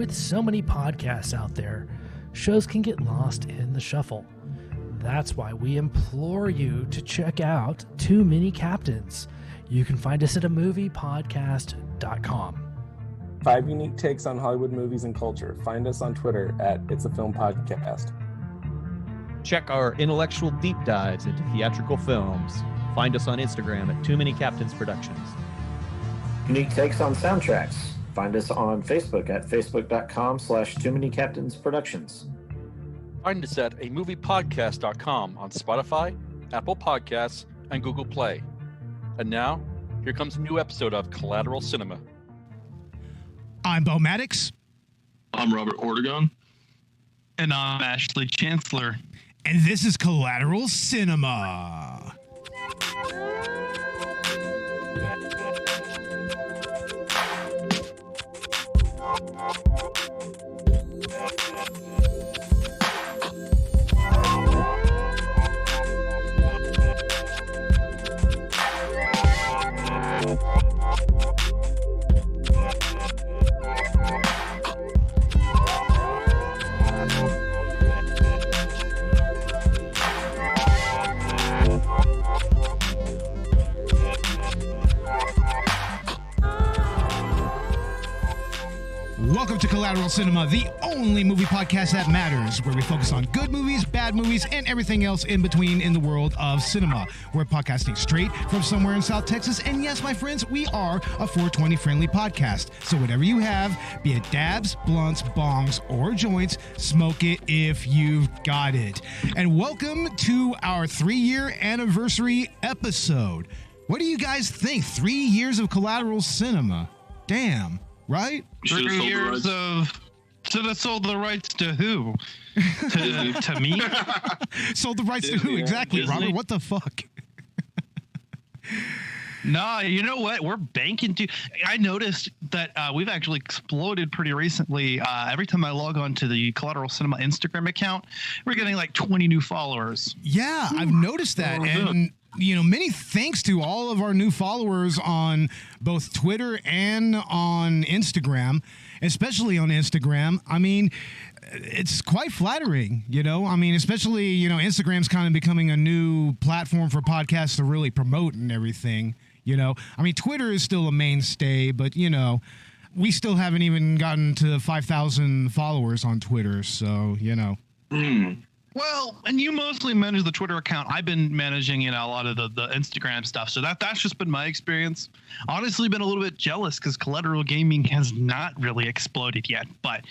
With so many podcasts out there, shows can get lost in the shuffle. That's why we implore you to check out Too Many Captains. You can find us at amoviepodcast.com. 5 unique takes on Hollywood movies and culture. Find us on Twitter at It's a Film Podcast. Check our intellectual deep dives into theatrical films. Find us on Instagram at Too Many Captains Productions. Unique takes on soundtracks. Find us on Facebook at facebook.com/Too Many Captains Productions. Find us at amoviepodcast.com on Spotify, Apple Podcasts, and Google Play. And now, here comes a new episode of Collateral Cinema. I'm Beau Maddox. I'm Robert Ortegon. And I'm Ashley Chancellor. And this is Collateral Cinema. Welcome to Collateral Cinema, the only movie podcast that matters, where we focus on good movies, bad movies, and everything else in between in the world of cinema. We're podcasting straight from somewhere in South Texas, and yes, my friends, we are a 420-friendly podcast. So whatever you have, be it dabs, blunts, bongs, or joints, smoke it if you've got it. And welcome to our 3-year anniversary episode. What do you guys think? 3 years of Collateral Cinema. Damn. Right? 3 years of... Should have sold the rights to who? To me? Sold the rights to who? Exactly, Disney? Robert. What the fuck? Nah, you know what? We're banking to... I noticed that we've actually exploded pretty recently. Every time I log on to the Collateral Cinema Instagram account, we're getting like 20 new followers. Yeah, I've noticed that. And... you know, many thanks to all of our new followers on both Twitter and on Instagram, especially on Instagram. I mean, it's quite flattering, you know? I mean, especially, you know, Instagram's kind of becoming a new platform for podcasts to really promote and everything, you know? I mean, Twitter is still a mainstay, but, you know, we still haven't even gotten to 5,000 followers on Twitter, so, you know. Well, and you mostly manage the Twitter account. I've been managing, you know, a lot of the Instagram stuff. So that's just been my experience. Honestly, been a little bit jealous because Collateral Gaming has not really exploded yet. But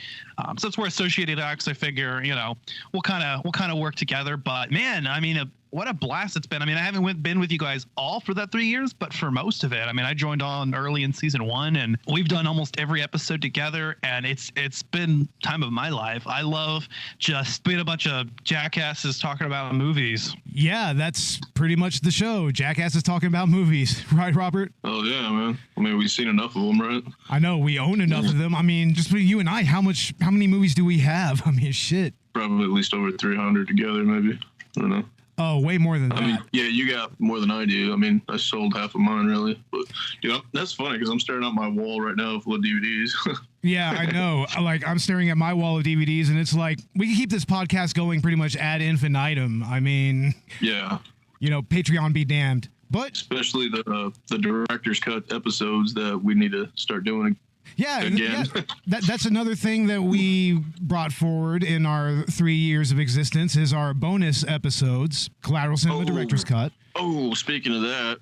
since we're associated acts, I figure, you know, we'll kind of work together. But man, I mean, what a blast it's been. I mean, I haven't been with you guys all for that 3 years, but for most of it. I mean, I joined on early in season 1, and we've done almost every episode together, and it's been time of my life. I love just being a bunch of jackasses talking about movies. Yeah, that's pretty much the show. Jackasses talking about movies. Right, Robert? Oh, yeah, man. I mean, we've seen enough of them, right? I know. We own enough of them. I mean, just for you and I, how many movies do we have? I mean, shit. Probably at least over 300 together, maybe. I don't know. Oh, way more than that. I mean, yeah, you got more than I do. I mean, I sold half of mine, really. But, you know, that's funny because I'm staring at my wall right now full of DVDs. Yeah, I know. Like, I'm staring at my wall of DVDs, and it's like, we can keep this podcast going pretty much ad infinitum. I mean, yeah. You know, Patreon be damned. But especially the director's cut episodes that we need to start doing. Yeah, that's another thing that we brought forward in our 3 years of existence is our bonus episodes, Collateral Cinema Director's Cut. Oh, speaking of that,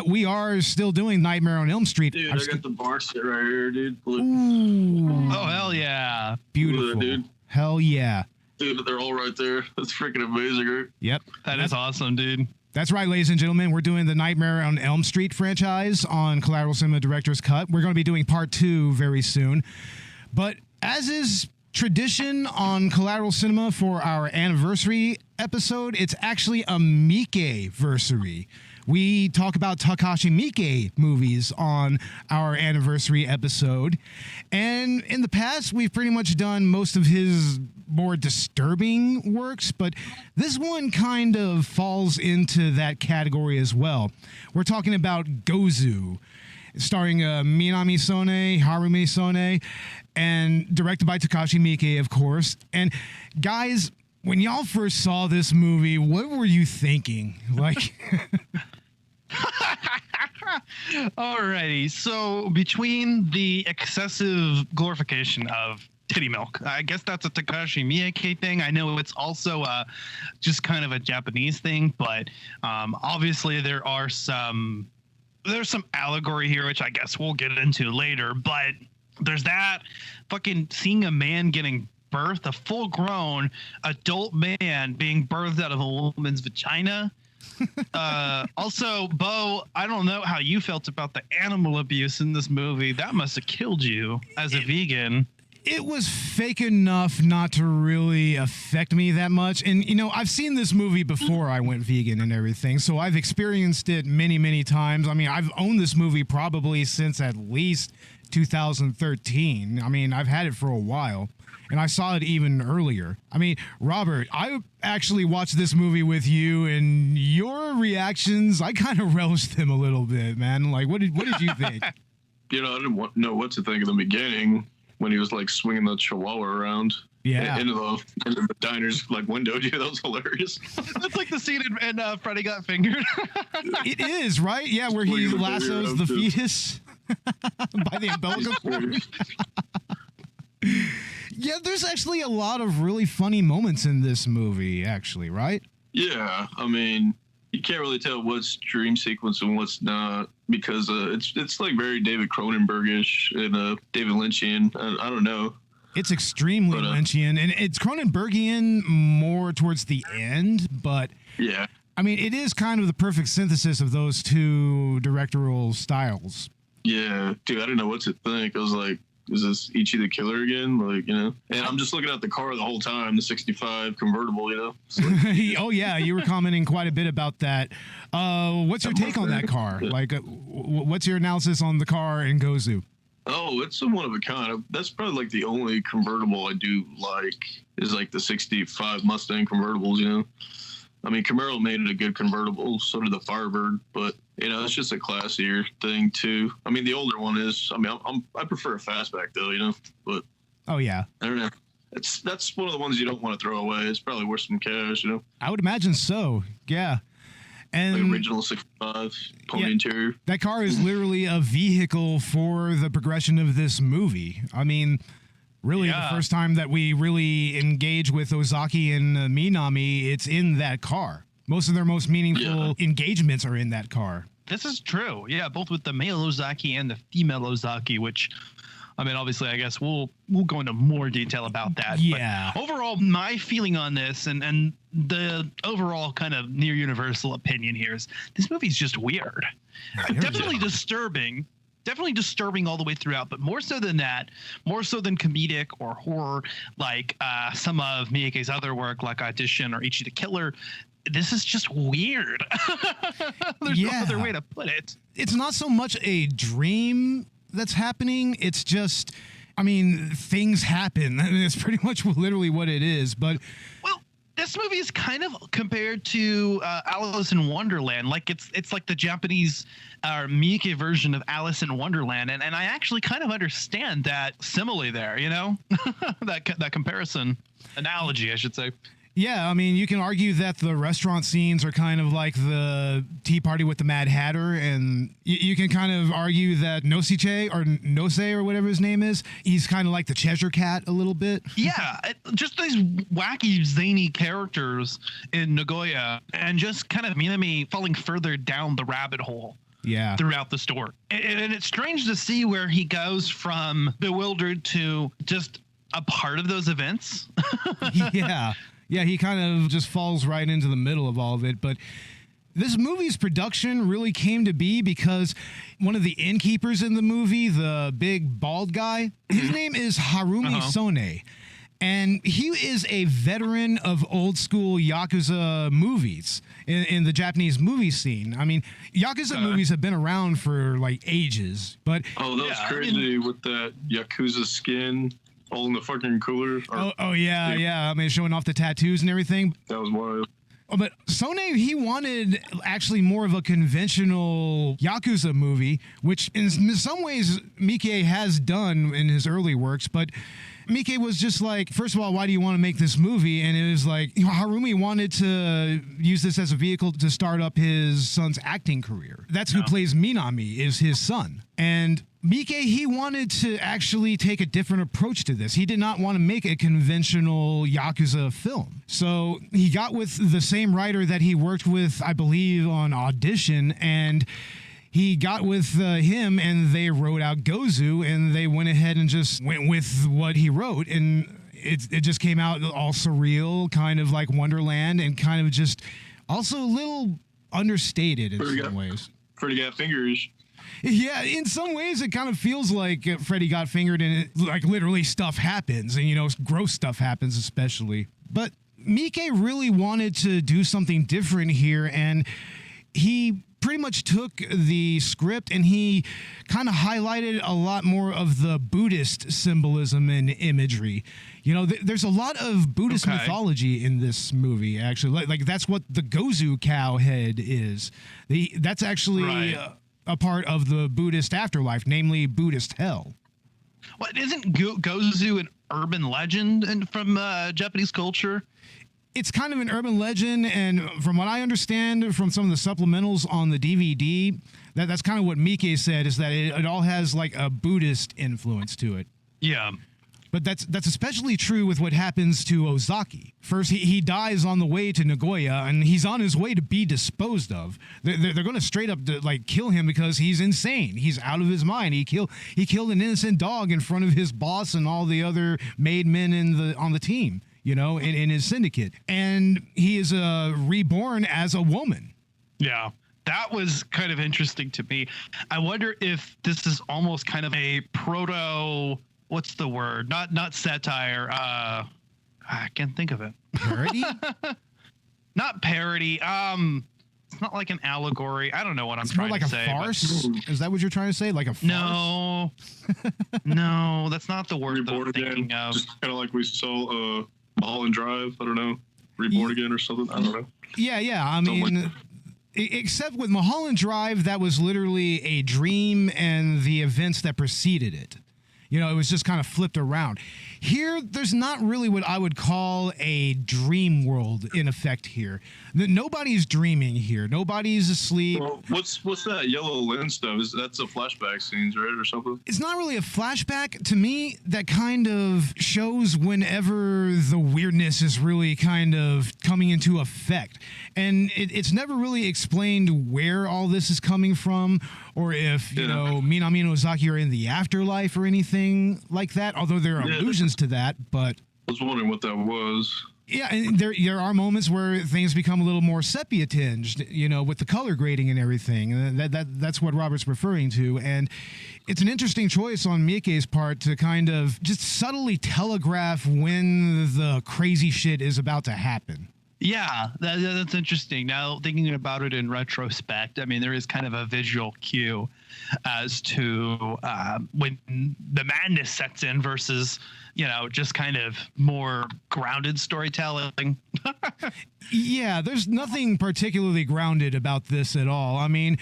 we are still doing Nightmare on Elm Street. Dude, I got the bar set right here, dude. Ooh. Oh, hell yeah. Beautiful. That, dude. Hell yeah. Dude, they're all right there. That's freaking amazing, right? Yep. That is awesome, dude. That's right, ladies and gentlemen. We're doing the Nightmare on Elm Street franchise on Collateral Cinema Director's Cut. We're going to be doing part 2 very soon. But as is tradition on Collateral Cinema for our anniversary episode, it's actually a Miike-versary. We talk about Takashi Miike movies on our anniversary episode. And in the past, we've pretty much done most of his more disturbing works, but this one kind of falls into that category as well. We're talking about Gozu. starring Minami Sone, Harumi Sone, and directed by Takashi Miike, of course. And guys, when y'all first saw this movie, what were you thinking? Like, alrighty. So between the excessive glorification of titty milk, I guess that's a Takashi Miike thing. I know it's also just kind of a Japanese thing, but obviously there's some allegory here, which I guess we'll get into later. But there's that fucking seeing a man getting birthed, a full-grown adult man being birthed out of a woman's vagina. Also, Beau, I don't know how you felt about the animal abuse in this movie. That must have killed you as a vegan. It was fake enough not to really affect me that much. And, you know, I've seen this movie before I went vegan and everything, so I've experienced it many, many times. I mean, I've owned this movie probably since at least 2013. I mean, I've had it for a while, and I saw it even earlier. I mean, Robert, I actually watched this movie with you, and your reactions, I kind of relished them a little bit, man. Like, what did you think? You know, I didn't know what to think in the beginning when he was like swinging the chihuahua around. Yeah. Into the diner's like window. Dude, that was hilarious. That's like the scene in Freddy Got Fingered. It is, right? Yeah, where he lassos the fetus by the umbilical cord. Yeah, there's actually a lot of really funny moments in this movie, actually, right? Yeah, I mean, you can't really tell what's dream sequence and what's not, because it's like very David Cronenbergish and David Lynchian. I don't know. It's extremely Lynchian, and it's Cronenbergian more towards the end, but yeah, I mean, it is kind of the perfect synthesis of those two directorial styles. Yeah, dude, I didn't know what to think. I was like, is this Ichi the Killer again? Like, you know, and I'm just looking at the car the whole time, the 65 convertible, you know? Like, oh, yeah, you were commenting quite a bit about that. What's your take on that car? Like, what's your analysis on the car in Gozu? Oh, it's a one of a kind. That's probably like the only convertible I do like is like the 65 Mustang convertibles, you know? I mean, Camaro made it a good convertible, so did the Firebird, but, you know, it's just a classier thing, too. I mean, the older one is, I mean, I prefer a fastback, though, you know, but... Oh, yeah. I don't know. That's one of the ones you don't want to throw away. It's probably worth some cash, you know? I would imagine so, yeah. And like original 65 pony interior. That car is literally a vehicle for the progression of this movie. I mean... Really, the first time that we really engage with Ozaki and Minami, it's in that car. Most of their most meaningful engagements are in that car. This is true. Yeah, both with the male Ozaki and the female Ozaki, which, I mean, obviously, I guess we'll go into more detail about that. Yeah. But overall, my feeling on this and the overall kind of near universal opinion here is this movie's just weird. Definitely disturbing. Definitely disturbing all the way throughout, but more so than that, more so than comedic or horror, like some of Miike's other work, like Audition or Ichi the Killer. This is just weird. There's no other way to put it. It's not so much a dream that's happening. It's just, I mean, things happen. I mean, it's pretty much literally what it is. But well, this movie is kind of compared to Alice in Wonderland. Like it's like the Japanese Miike version of Alice in Wonderland, and I actually kind of understand that simile there. You know, that comparison analogy, I should say. Yeah, I mean, you can argue that the restaurant scenes are kind of like the Tea Party with the Mad Hatter, and you can kind of argue that Nosiche or Nose or whatever his name is, he's kind of like the Cheshire Cat a little bit. Yeah, just these wacky, zany characters in Nagoya, and just kind of Minami falling further down the rabbit hole. Yeah. Throughout the story. And it's strange to see where he goes from bewildered to just a part of those events. Yeah. Yeah, he kind of just falls right into the middle of all of it. But this movie's production really came to be because one of the innkeepers in the movie, the big bald guy, his name is Harumi Sone. And he is a veteran of old school Yakuza movies in the Japanese movie scene. I mean, Yakuza movies have been around for like ages, but that was crazy with that Yakuza skin all in the fucking cooler. Oh yeah. I mean, showing off the tattoos and everything. That was wild. But Sone, he wanted actually more of a conventional Yakuza movie, which in some ways Miike has done in his early works, but Miike was just like, first of all, why do you want to make this movie? And it was like, Harumi wanted to use this as a vehicle to start up his son's acting career. That's who plays Minami, is his son. And Miike, he wanted to actually take a different approach to this. He did not want to make a conventional Yakuza film. So he got with the same writer that he worked with, I believe, on Audition, and he got with him, and they wrote out Gozu, and they went ahead and just went with what he wrote, and it just came out all surreal, kind of like Wonderland, and kind of just also a little understated in some ways. Freddy Got Fingers. Yeah, in some ways it kind of feels like Freddy got fingered, and like literally stuff happens, and gross stuff happens especially. But Miike really wanted to do something different here, and he pretty much took the script and he kind of highlighted a lot more of the Buddhist symbolism and imagery. There's a lot of Buddhist mythology in this movie, actually. Like that's what the Gozu cow head is. That's actually a part of the Buddhist afterlife, namely Buddhist hell. What, isn't Gozu an urban legend from Japanese culture? It's kind of an urban legend, and from what I understand from some of the supplementals on the DVD, that's kind of what Miike said, is that it all has like a Buddhist influence to it. Yeah. But that's especially true with what happens to Ozaki. First, he dies on the way to Nagoya, and he's on his way to be disposed of. They're going to straight up kill him because he's insane. He's out of his mind. He killed an innocent dog in front of his boss and all the other made men on the team. In his syndicate. And he is reborn as a woman. Yeah, that was kind of interesting to me. I wonder if this is almost kind of a proto, what's the word? Not satire. I can't think of it. Parody? Not parody. It's not like an allegory. I don't know what I'm trying to say. It's more like a farce? Is that what you're trying to say? Like a farce? No, that's not the word that I'm thinking of. Just kind of like we saw Mulholland Drive, I don't know, Reborn Again or something, I don't know. Yeah, I mean, except with Mulholland Drive, that was literally a dream and the events that preceded it. It was just kind of flipped around. Here, there's not really what I would call a dream world in effect here. Nobody's dreaming here. Nobody's asleep. Well, what's that yellow lens stuff? That's a flashback scenes, right, or something? It's not really a flashback. To me, that kind of shows whenever the weirdness is really kind of coming into effect. And it's never really explained where all this is coming from, or if, Minami and Ozaki are in the afterlife or anything like that, although there are allusions to that, but I was wondering what that was. Yeah, and there are moments where things become a little more sepia tinged, with the color grading and everything. And that's what Robert's referring to. And it's an interesting choice on Miike's part to kind of just subtly telegraph when the crazy shit is about to happen. Yeah, that's interesting. Now, thinking about it in retrospect, I mean, there is kind of a visual cue as to when the madness sets in versus, just kind of more grounded storytelling. Yeah, there's nothing particularly grounded about this at all. I mean,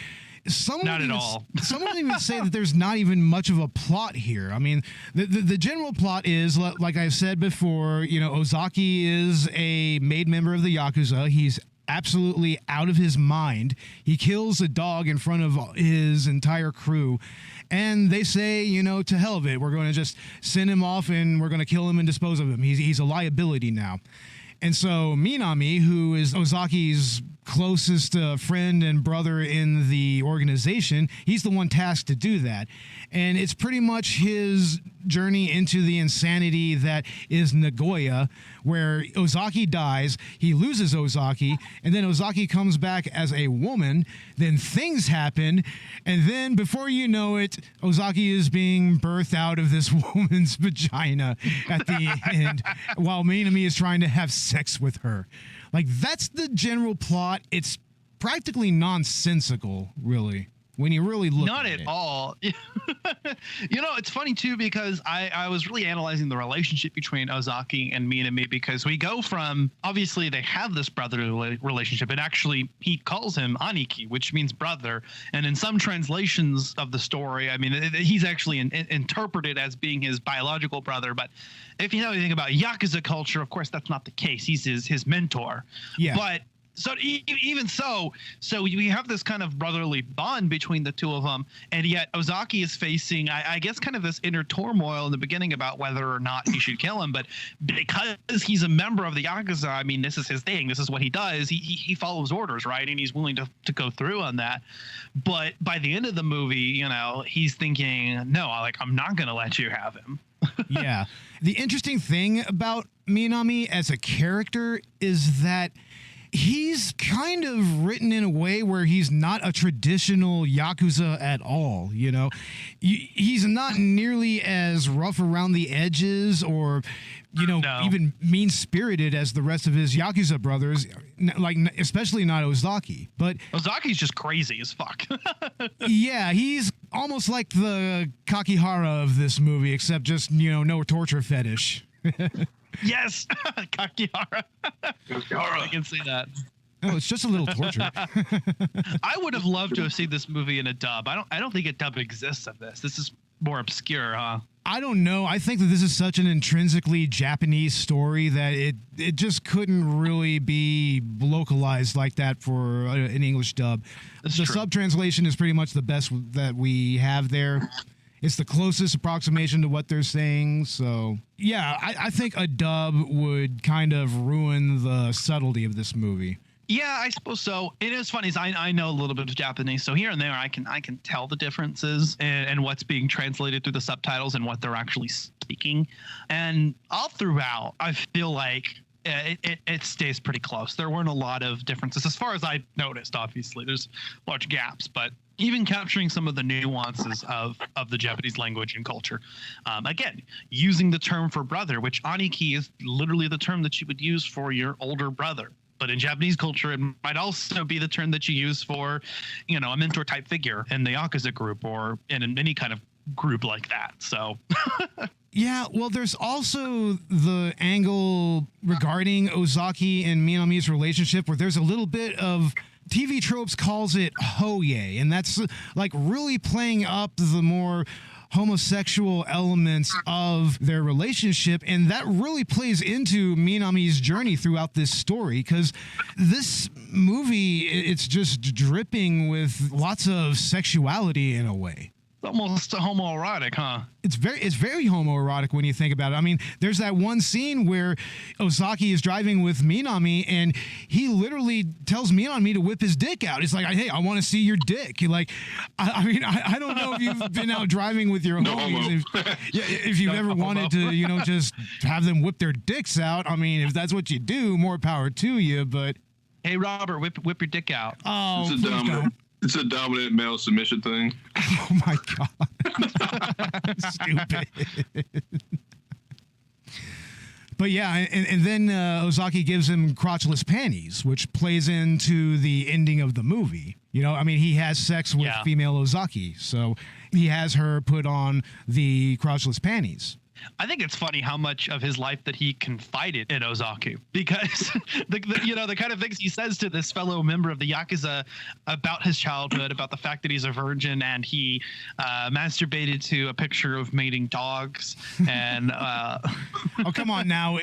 some would even say that there's not even much of a plot here. I mean, the general plot is, like I said before, Ozaki is a made member of the Yakuza. He's absolutely out of his mind. He kills a dog in front of his entire crew. And they say, to hell of it. We're going to just send him off and we're going to kill him and dispose of him. He's a liability now. And so Minami, who is Ozaki's closest friend and brother in the organization, he's the one tasked to do that. And it's pretty much his journey into the insanity that is Nagoya, where Ozaki dies, he loses Ozaki, and then Ozaki comes back as a woman, then things happen, and then before you know it, Ozaki is being birthed out of this woman's vagina at the end, while Minami is trying to have sex with her. Like, that's the general plot. It's practically nonsensical, really, when you really look Not at at it. all. It's funny too, because I was really analyzing the relationship between Ozaki and Minami, because we go from, obviously they have this brotherly relationship, and actually he calls him Aniki, which means brother. And in some translations of the story, I mean, he's actually interpreted as being his biological brother. But if you know anything about Yakuza culture, of course, that's not the case. He's his mentor. Yeah. But so even so we have this kind of brotherly bond between the two of them, and yet Ozaki is facing, I guess, kind of this inner turmoil in the beginning about whether or not he should kill him. But because he's a member of the Yakuza, I mean, this is his thing. This is what he does. He follows orders, right? And he's willing to go through on that. But by the end of the movie, he's thinking, no, I'm not going to let you have him. Yeah. The interesting thing about Minami as a character is that he's kind of written in a way where he's not a traditional Yakuza at all, He's not nearly as rough around the edges or, even mean-spirited as the rest of his Yakuza brothers, especially not Ozaki. But Ozaki's just crazy as fuck. yeah, he's almost like the Kakihara of this movie, except just, no torture fetish. Yes, Kakihara. I can see that. Oh, it's just a little torture. I would have loved to have seen this movie in a dub. I don't think a dub exists of this. This is more obscure, huh? I don't know. I think that this is such an intrinsically Japanese story that it just couldn't really be localized like that for an English dub. That's the true. sub-translation is pretty much the best that we have there. It's the closest approximation to what they're saying. So, yeah, I think a dub would kind of ruin the subtlety of this movie. Yeah, I suppose so. It is funny. I know a little bit of Japanese, so here and there I can tell the differences and what's being translated through the subtitles and what they're actually speaking. And all throughout, I feel like it stays pretty close. There weren't a lot of differences as far as I noticed. Obviously, there's large gaps, but even capturing some of the nuances of the Japanese language and culture. Again, using the term for brother, which Aniki is literally the term that you would use for your older brother. But in Japanese culture, it might also be the term that you use for, a mentor type figure in the Yakuza group or in any kind of group like that. So. Yeah, well, there's also the angle regarding Ozaki and Minami's relationship where there's a little bit of TV Tropes calls it hoye, and that's like really playing up the more homosexual elements of their relationship, and that really plays into Minami's journey throughout this story, because this movie, it's just dripping with lots of sexuality in a way. Almost homoerotic, huh? It's very homoerotic when you think about it. I mean, there's that one scene where Ozaki is driving with Minami, and he literally tells Minami to whip his dick out. It's like, hey, I want to see your dick. Like, I don't know if you've been out driving with your homies. If you've ever wanted to, just have them whip their dicks out. I mean, if that's what you do, more power to you. But hey, Robert, whip your dick out. Oh, it's a dominant male submission thing. Oh my God. Stupid. But yeah, and then Ozaki gives him crotchless panties, which plays into the ending of the movie. He has sex with female Ozaki, so he has her put on the crotchless panties. I think it's funny how much of his life that he confided in Ozaki, because the kind of things he says to this fellow member of the Yakuza about his childhood, about the fact that he's a virgin and he masturbated to a picture of mating dogs and oh, come on now.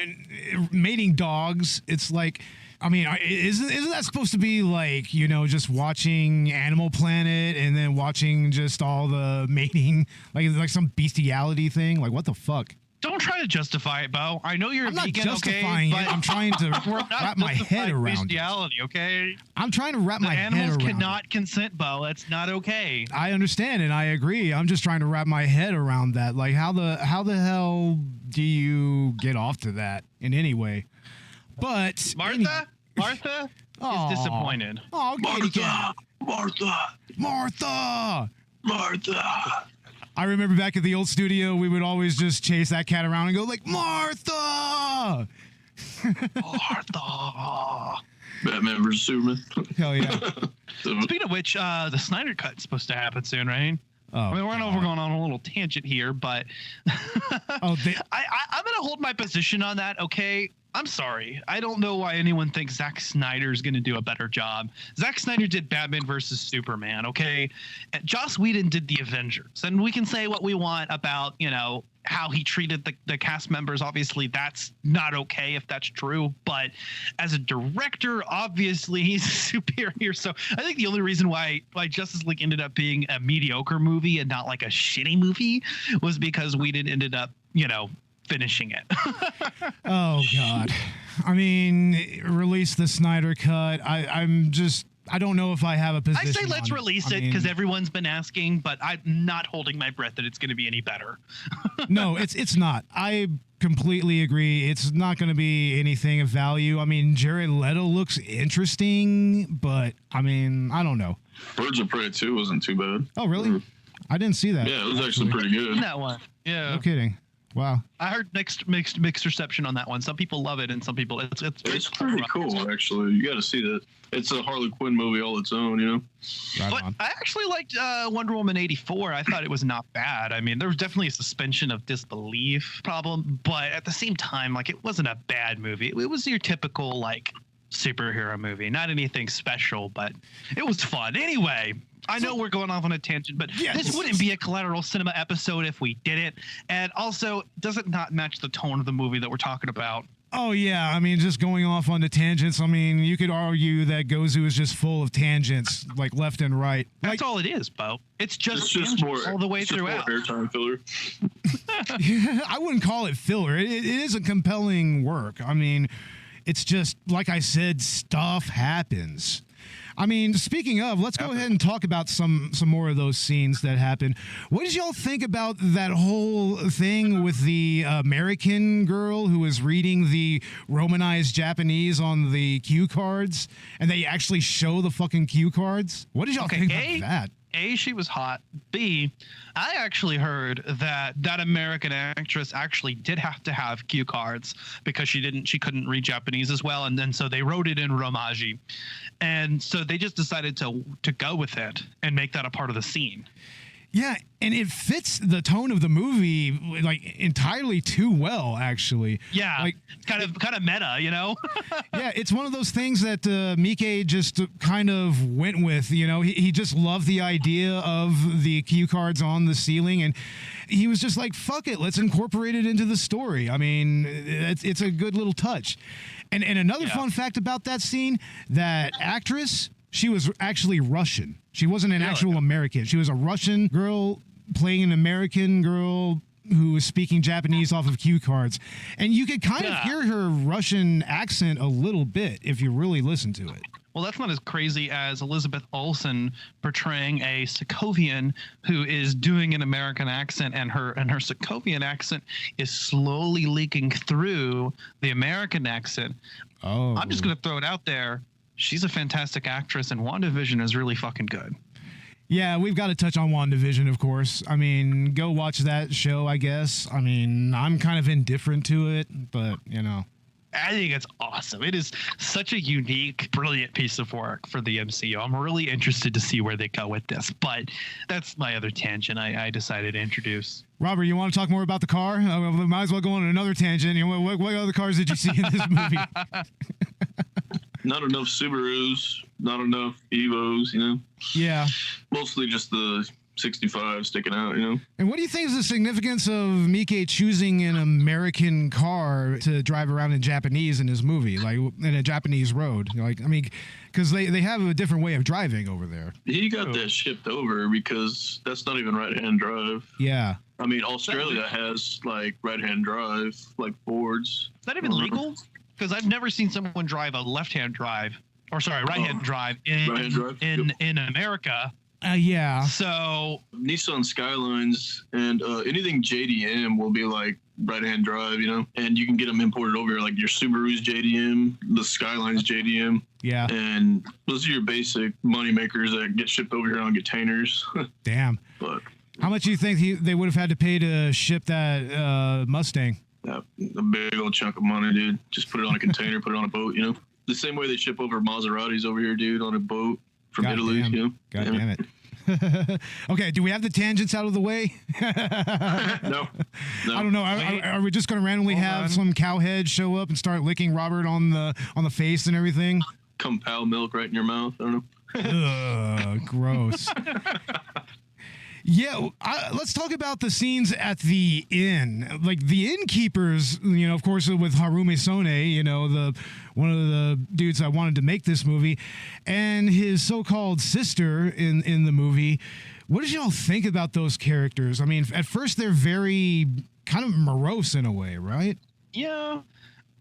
Mating dogs, it's like, I mean, isn't that supposed to be like, just watching Animal Planet and then watching just all the mating, like some bestiality thing? Like, what the fuck? Don't try to justify it, Beau. I know you're I'm not vegan, justifying okay, it. I'm trying to wrap my head around bestiality, okay? I'm trying to wrap my head around animals cannot consent, Beau. That's not okay. I understand and I agree. I'm just trying to wrap my head around that. Like, how the hell do you get off to that in any way? But Martha is disappointed. Oh, Martha! I remember back at the old studio, we would always just chase that cat around and go like, Martha! Martha! Batman versus Superman. Hell yeah. Speaking of which, the Snyder Cut's supposed to happen soon, right? Oh, I mean, we're going on a little tangent here, but I'm going to hold my position on that, okay? I'm sorry. I don't know why anyone thinks Zack Snyder's going to do a better job. Zack Snyder did Batman versus Superman, okay? And Joss Whedon did The Avengers. And we can say what we want about, you know, how he treated the cast members. Obviously, that's not okay if that's true. But as a director, obviously, he's superior. So I think the only reason why Justice League ended up being a mediocre movie and not like a shitty movie was because Whedon ended up, you know, finishing it. Oh God. I mean, release the Snyder Cut. I don't know if I have a position. I say let's release it because everyone's been asking, but I'm not holding my breath that it's going to be any better. No, it's not. I completely agree. It's not going to be anything of value. I mean, Jared Leto looks interesting, but I mean, I don't know. Birds of Prey 2 wasn't too bad. Oh, really? I didn't see that. Yeah, it was actually pretty good. That one. Yeah. No kidding. Wow. I heard mixed reception on that one. Some people love it, and some people it's pretty cool. Actually, you got to see that. It's a Harley Quinn movie all its own, you know. Right but on. I actually liked Wonder Woman 84. I thought it was not bad. I mean, there was definitely a suspension of disbelief problem, but at the same time, like, it wasn't a bad movie. It was your typical like superhero movie, not anything special, but it was fun. Anyway, I know we're going off on a tangent, but this wouldn't be a Collateral Cinema episode if we didn't. And also, does it not match the tone of the movie that we're talking about? Oh, yeah. I mean, just going off on the tangents. I mean, you could argue that Gozu is just full of tangents, like left and right. That's all it is, Beau. It's just more, all the way throughout. More airtime filler. I wouldn't call it filler. It is a compelling work. I mean, it's just, like I said, stuff happens. I mean, speaking of, let's go ahead and talk about some more of those scenes that happened. What did y'all think about that whole thing with the American girl who was reading the Romanized Japanese on the cue cards, and they actually show the fucking cue cards? What did y'all think about that? A, she was hot. B, I actually heard that American actress actually did have to have cue cards because she couldn't read Japanese as well, and then so they wrote it in Romaji, and so they just decided to go with it and make that a part of the scene. Yeah, and it fits the tone of the movie like entirely too well, actually. Yeah, like kind of meta, you know. Yeah, it's one of those things that Miike just kind of went with. You know, he just loved the idea of the cue cards on the ceiling, and he was just like, "Fuck it, let's incorporate it into the story." I mean, it's a good little touch. And another fun fact about that scene: that actress, she was actually Russian. She wasn't an actual American. She was a Russian girl playing an American girl who was speaking Japanese off of cue cards. And you could kind of hear her Russian accent a little bit if you really listen to it. Well, that's not as crazy as Elizabeth Olsen portraying a Sokovian who is doing an American accent, and her Sokovian accent is slowly leaking through the American accent. Oh. I'm just going to throw it out there. She's a fantastic actress, and WandaVision is really fucking good. Yeah, we've got to touch on WandaVision, of course. I mean, go watch that show, I guess. I mean, I'm kind of indifferent to it, but, you know. I think it's awesome. It is such a unique, brilliant piece of work for the MCU. I'm really interested to see where they go with this, but that's my other tangent I decided to introduce. Robert, you want to talk more about the car? We might as well go on another tangent. You know, what other cars did you see in this movie? Not enough Subarus, not enough Evos, you know? Yeah. Mostly just the 65 sticking out, you know? And what do you think is the significance of Miike choosing an American car to drive around in Japanese in his movie, like in a Japanese road? Like, I mean, because they have a different way of driving over there. He got that shipped over because that's not even right-hand drive. Yeah. I mean, Australia has, like, right-hand drive, like Fords. Is that even legal? Because I've never seen someone drive a left-hand drive, or sorry, right-hand drive in America. Yeah. So Nissan Skylines and anything JDM will be like right-hand drive, you know, and you can get them imported over here, like your Subaru's JDM, the Skylines JDM. Yeah. And those are your basic money makers that get shipped over here on containers. Damn. But how much do you think they would have had to pay to ship that Mustang? A big old chunk of money, dude. Just put it on a container, put it on a boat, you know? The same way they ship over Maseratis over here, dude, on a boat from Italy. Damn. You know? God damn it. Okay, do we have the tangents out of the way? No. I don't know. Are we just going to randomly have some cowhead show up and start licking Robert on the face and everything? Compal milk right in your mouth. I don't know. Ugh, gross. Yeah, let's talk about the scenes at the inn. Like the innkeepers, you know, of course, with Harumi Sone, you know, one of the dudes that wanted to make this movie, and his so-called sister in the movie. What did y'all think about those characters? I mean, at first they're very kind of morose in a way, right? Yeah. You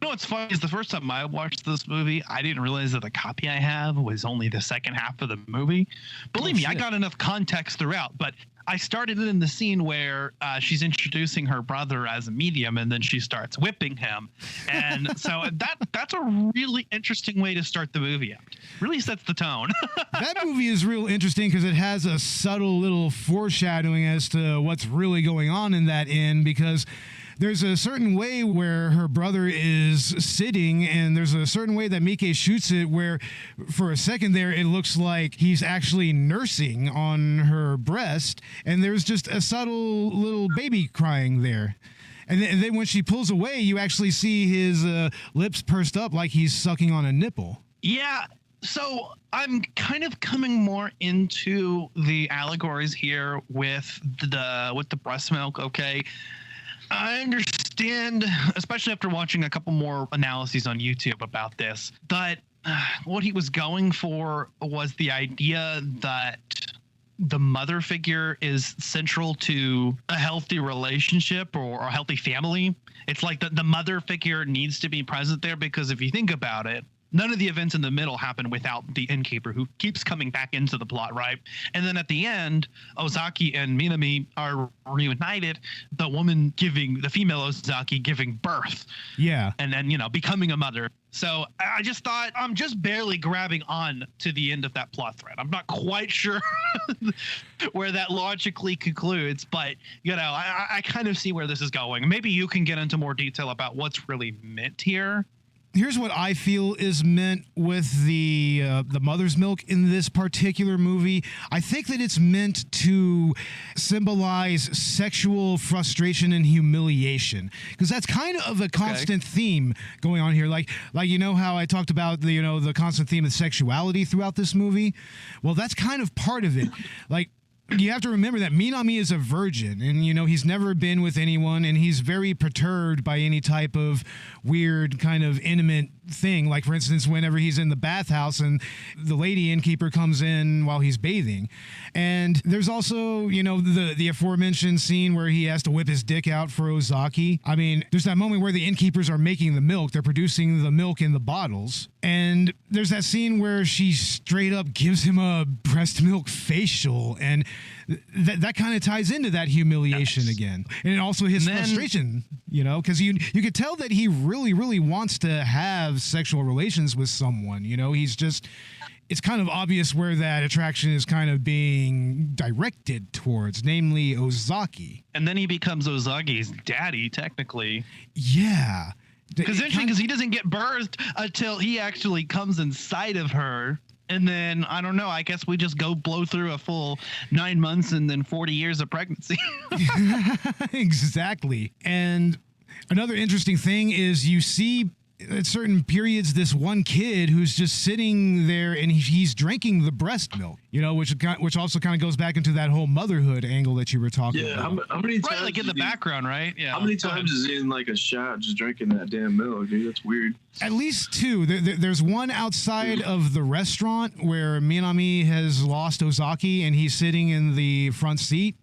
know what's funny is the first time I watched this movie, I didn't realize that the copy I have was only the second half of the movie. Believe me, I got enough context throughout, but I started in the scene where she's introducing her brother as a medium, and then she starts whipping him. And so that's a really interesting way to start the movie out. Really sets the tone. That movie is real interesting because it has a subtle little foreshadowing as to what's really going on in that inn, because there's a certain way where her brother is sitting, and there's a certain way that Miike shoots it where for a second there it looks like he's actually nursing on her breast, and there's just a subtle little baby crying there. And then when she pulls away, you actually see his lips pursed up like he's sucking on a nipple. Yeah. So I'm kind of coming more into the allegories here with the breast milk, okay? I understand, especially after watching a couple more analyses on YouTube about this, that what he was going for was the idea that the mother figure is central to a healthy relationship or a healthy family. It's like the mother figure needs to be present there, because if you think about it, none of the events in the middle happen without the innkeeper, who keeps coming back into the plot, right? And then at the end, Ozaki and Minami are reunited, the female Ozaki giving birth. Yeah. And then, you know, becoming a mother. So I just thought, I'm just barely grabbing on to the end of that plot thread. I'm not quite sure where that logically concludes, but, you know, I kind of see where this is going. Maybe you can get into more detail about what's really meant here. Here's what I feel is meant with the mother's milk in this particular movie. I think that it's meant to symbolize sexual frustration and humiliation, because that's kind of a constant theme going on here. Like you know how I talked about the constant theme of sexuality throughout this movie. Well, that's kind of part of it. Like, you have to remember that Minami is a virgin, and he's never been with anyone, and he's very perturbed by any type of weird kind of intimate thing. Like, for instance, whenever he's in the bathhouse and the lady innkeeper comes in while he's bathing. And there's also, the aforementioned scene where he has to whip his dick out for Ozaki. I mean, there's that moment where the innkeepers are making the milk. They're producing the milk in the bottles. And there's that scene where she straight up gives him a breast milk facial, and that kind of ties into that humiliation again, and also his frustration, because you could tell that he really, really wants to have sexual relations with someone. It's kind of obvious where that attraction is kind of being directed towards, namely Ozaki. And then he becomes Ozaki's daddy, technically. Yeah. Because he doesn't get birthed until he actually comes inside of her. And then, I don't know, I guess we just blow through a full 9 months and then 40 years of pregnancy. Exactly. And another interesting thing is you see at certain periods this one kid who's just sitting there and he's drinking the breast milk, which also kind of goes back into that whole motherhood angle that you were talking about. How many times? Right, like in the background, right? Yeah. How many times is he in like a shot just drinking that damn milk, dude? That's weird. At least two. There's one outside of the restaurant where Minami has lost Ozaki and he's sitting in the front seat.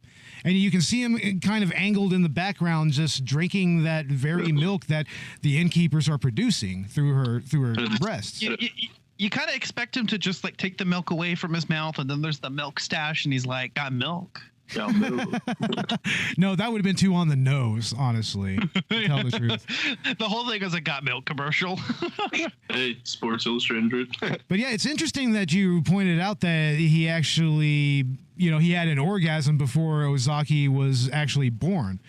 And you can see him kind of angled in the background, just drinking that very milk that the innkeepers are producing through her breasts. You kind of expect him to just like take the milk away from his mouth, and then there's the milk stash, and he's like, "Got milk." No, that would have been too on the nose, honestly. To tell the truth. The whole thing is a got milk commercial. Hey, Sports Illustrated. But yeah, it's interesting that you pointed out that he actually, he had an orgasm before Ozaki was actually born.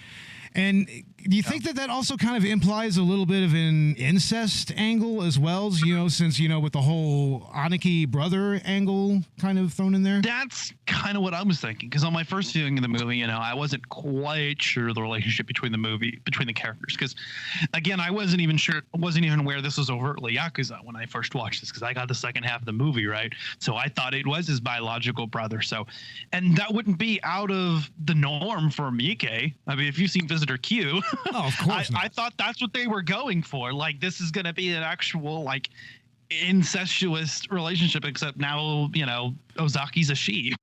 And Do you think that also kind of implies a little bit of an incest angle as well, since, with the whole Aniki brother angle kind of thrown in there? That's kind of what I was thinking, because on my first viewing of the movie, I wasn't quite sure the relationship between the characters, because again, I wasn't even aware this was overtly Yakuza when I first watched this, because I got the second half of the movie, right? So I thought it was his biological brother. So, and that wouldn't be out of the norm for Miike. I mean, if you've seen Visitor Q, oh, of course I thought that's what they were going for. Like, this is going to be an actual, like, incestuous relationship, except now, Ozaki's a she.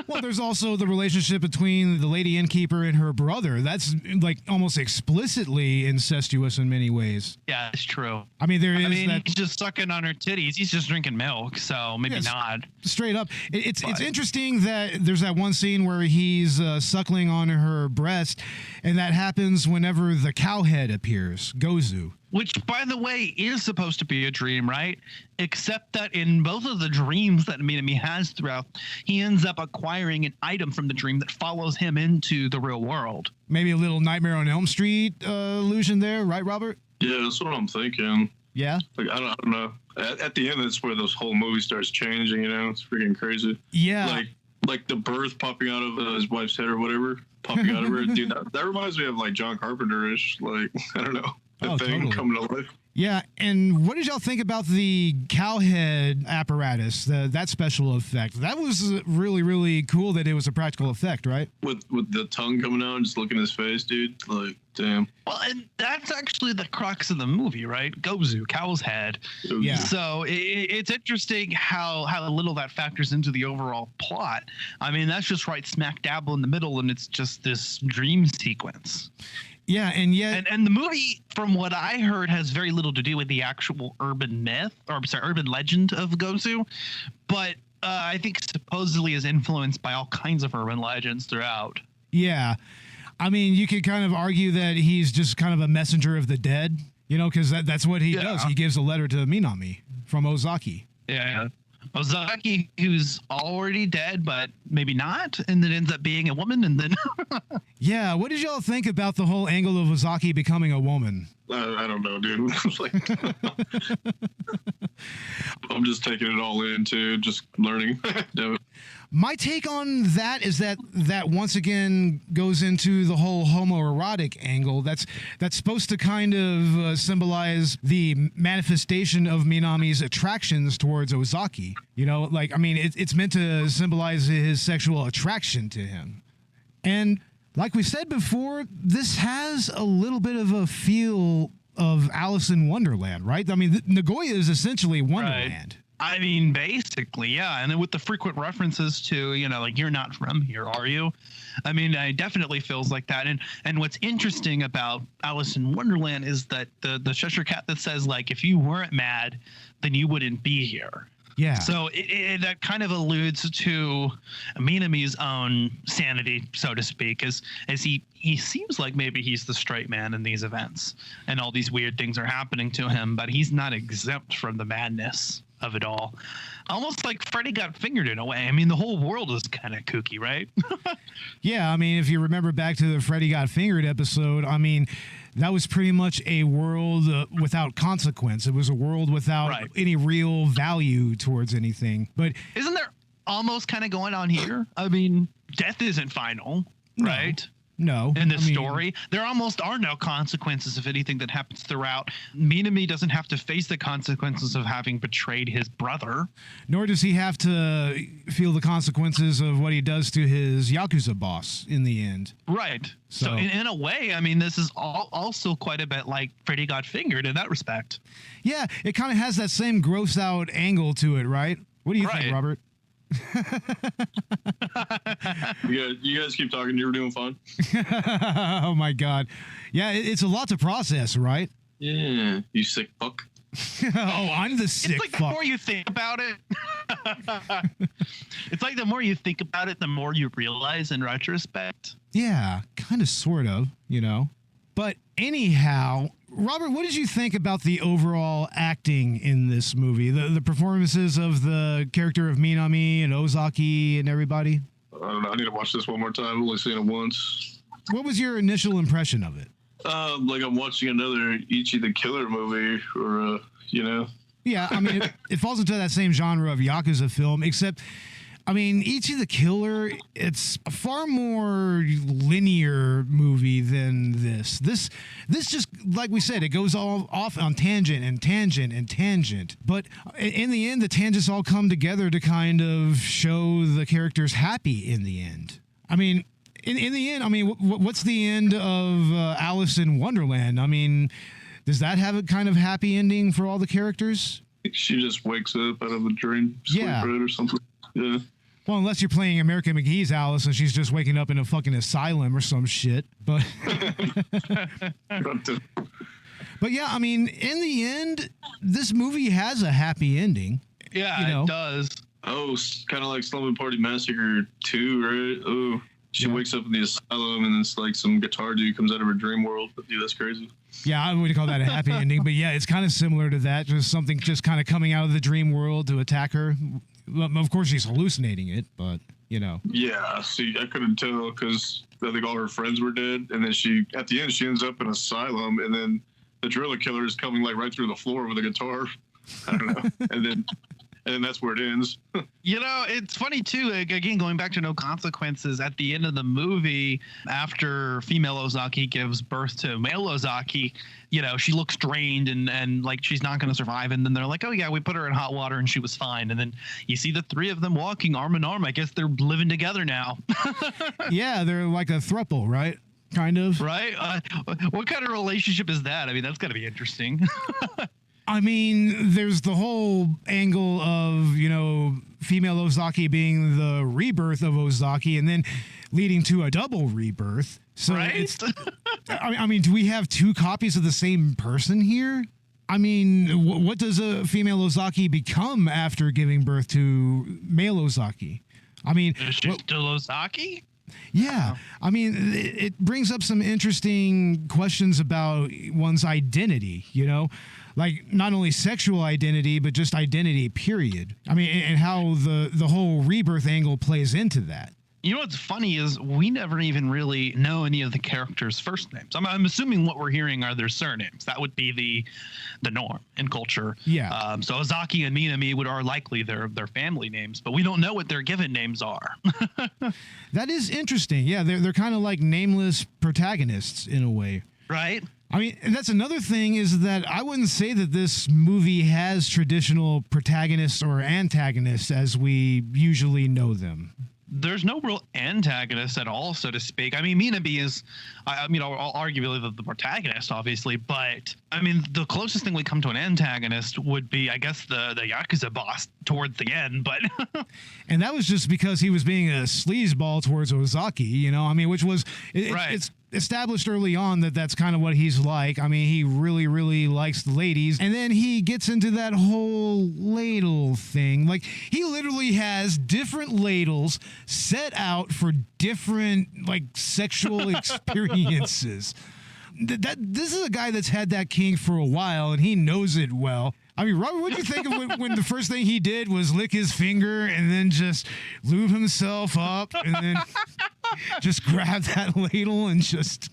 Well, there's also the relationship between the lady innkeeper and her brother. That's like almost explicitly incestuous in many ways. Yeah, it's true. I mean, he's just sucking on her titties. He's just drinking milk, so maybe not. Straight up. It's interesting that there's that one scene where he's suckling on her breast, and that happens whenever the cowhead appears, Gozu. Which, by the way, is supposed to be a dream, right? Except that in both of the dreams that Minami has throughout, he ends up acquiring an item from the dream that follows him into the real world. Maybe a little Nightmare on Elm Street illusion there, right, Robert? Yeah, that's what I'm thinking. Yeah? Like, I don't know. At the end, that's where this whole movie starts changing, It's freaking crazy. Yeah. Like the birth popping out of his wife's head or whatever, popping out of her. Dude, that reminds me of, like, John Carpenter-ish. Like, I don't know. The thing totally. coming to life. Yeah, and what did y'all think about the cowhead apparatus, that special effect? That was really, really cool that it was a practical effect, right? With the tongue coming out and just looking at his face, dude. Like, damn. Well, and that's actually the crux of the movie, right? Gozu, cow's head. Yeah. So it's interesting how little that factors into the overall plot. I mean, that's just right smack dab in the middle, and it's just this dream sequence. Yeah, and yet... And the movie, from what I heard, has very little to do with the actual urban legend of Gozu, but I think supposedly is influenced by all kinds of urban legends throughout. Yeah. I mean, you could kind of argue that he's just kind of a messenger of the dead, because that's what he does. He gives a letter to Minami from Ozaki. Yeah. Ozaki, who's already dead, but maybe not, and then ends up being a woman, and then... Yeah, what did y'all think about the whole angle of Ozaki becoming a woman? I don't know, dude. I'm just taking it all in, too, just learning. My take on that is that once again goes into the whole homoerotic angle. That's supposed to kind of symbolize the manifestation of Minami's attractions towards Ozaki. It's meant to symbolize his sexual attraction to him. And like we said before, this has a little bit of a feel of Alice in Wonderland, right? I mean, Nagoya is essentially Wonderland. Right. I mean, basically, yeah. And then with the frequent references to, like, you're not from here, are you? I mean, it definitely feels like that. And what's interesting about Alice in Wonderland is that the Cheshire Cat that says, like, if you weren't mad, then you wouldn't be here. Yeah. So that kind of alludes to Minami's own sanity, so to speak, as he he seems like maybe he's the straight man in these events and all these weird things are happening to him, but he's not exempt from the madness of it all. Almost like Freddy got fingered in a way. I mean, the whole world is kind of kooky, right? Yeah, I mean, if you remember back to the Freddy got fingered episode, I mean, that was pretty much a world without consequence. It was a world without any real value towards anything. But isn't there almost kind of going on here? I mean, death isn't final, right? No. In this story, there almost are no consequences of anything that happens throughout. Minami doesn't have to face the consequences of having betrayed his brother. Nor does he have to feel the consequences of what he does to his Yakuza boss in the end. Right. So in a way, I mean, this is also quite a bit like Freddy got fingered in that respect. Yeah, it kind of has that same gross out angle to it, right? What do you think, Robert? You guys keep talking. You're doing fine. Oh my God. Yeah, it's a lot to process, right? Yeah, you sick fuck. Oh, I'm the sick fuck. It's like the more you think about it, it's like the more you think about it, the more you realize in retrospect. Yeah, kind of, sort of, you know. But anyhow, Robert, what did you think about the overall acting in this movie? The performances of the character of Minami and Ozaki and everybody? I don't know. I need to watch this one more time. I've only seen it once. What was your initial impression of it? Like I'm watching another Ichi the Killer movie, or you know. Yeah, I mean, it falls into that same genre of Yakuza film, except, I mean, Ichi the Killer, it's a far more linear movie than this. This just, like we said, it goes all off on tangent and tangent and tangent. But in the end, the tangents all come together to kind of show the characters happy in the end. I mean, in the end, I mean, what's the end of Alice in Wonderland? I mean, does that have a kind of happy ending for all the characters? She just wakes up out of a dream, sleep or something. Yeah. Well, unless you're playing American McGee's Alice and she's just waking up in a fucking asylum or some shit. But but yeah, I mean, in the end, this movie has a happy ending. Yeah, you know? It does. Oh, kind of like Slumber Party Massacre 2, right? Oh, she wakes up in the asylum and it's like some guitar dude comes out of her dream world. Dude, that's crazy. Yeah, I wouldn't call that a happy ending, but yeah, it's kind of similar to that. Just something just kind of coming out of the dream world to attack her. Of course, she's hallucinating it, but, you know. Yeah, see, I couldn't tell because I think all her friends were dead. And then at the end, she ends up in an asylum. And then the driller killer is coming like right through the floor with a guitar. I don't know. and then that's where it ends. You know, it's funny, too. Again, going back to no consequences, at the end of the movie, after female Ozaki gives birth to male Ozaki, you know, she looks drained and like she's not going to survive. And then they're like, oh, yeah, we put her in hot water and she was fine. And then you see the three of them walking arm in arm. I guess they're living together now. Yeah, they're like a throuple, right? Kind of. Right? What kind of relationship is that? I mean, that's got to be interesting. I mean, there's the whole angle of, you know, female Ozaki being the rebirth of Ozaki and then leading to a double rebirth. So it's, I mean, do we have two copies of the same person here? I mean, what does a female Ozaki become after giving birth to male Ozaki? I mean, is she still Ozaki? Yeah. I mean, it brings up some interesting questions about one's identity, you know? Like, not only sexual identity, but just identity, period. I mean, and how the whole rebirth angle plays into that. You know what's funny is we never even really know any of the characters' first names. I'm assuming what we're hearing are their surnames. That would be the norm in culture. Yeah. So Ozaki and Minami are likely their family names, but we don't know what their given names are. That is interesting. Yeah, they're kind of like nameless protagonists in a way. Right. I mean, and that's another thing is that I wouldn't say that this movie has traditional protagonists or antagonists as we usually know them. There's no real antagonist at all, so to speak. I mean, Minami is, arguably the protagonist, obviously, but I mean, the closest thing we come to an antagonist would be, I guess, the Yakuza boss towards the end, but. And that was just because he was being a sleazeball towards Ozaki, you know, I mean, which was, right. established early on that that's kind of what he's like. I mean, he really, really likes the ladies. And then he gets into that whole ladle thing. Like, he literally has different ladles set out for different, like, sexual experiences. This is a guy that's had that kink for a while, and he knows it well. I mean, Robert, what do you think of when the first thing he did was lick his finger and then just lube himself up and then just grab that ladle and just...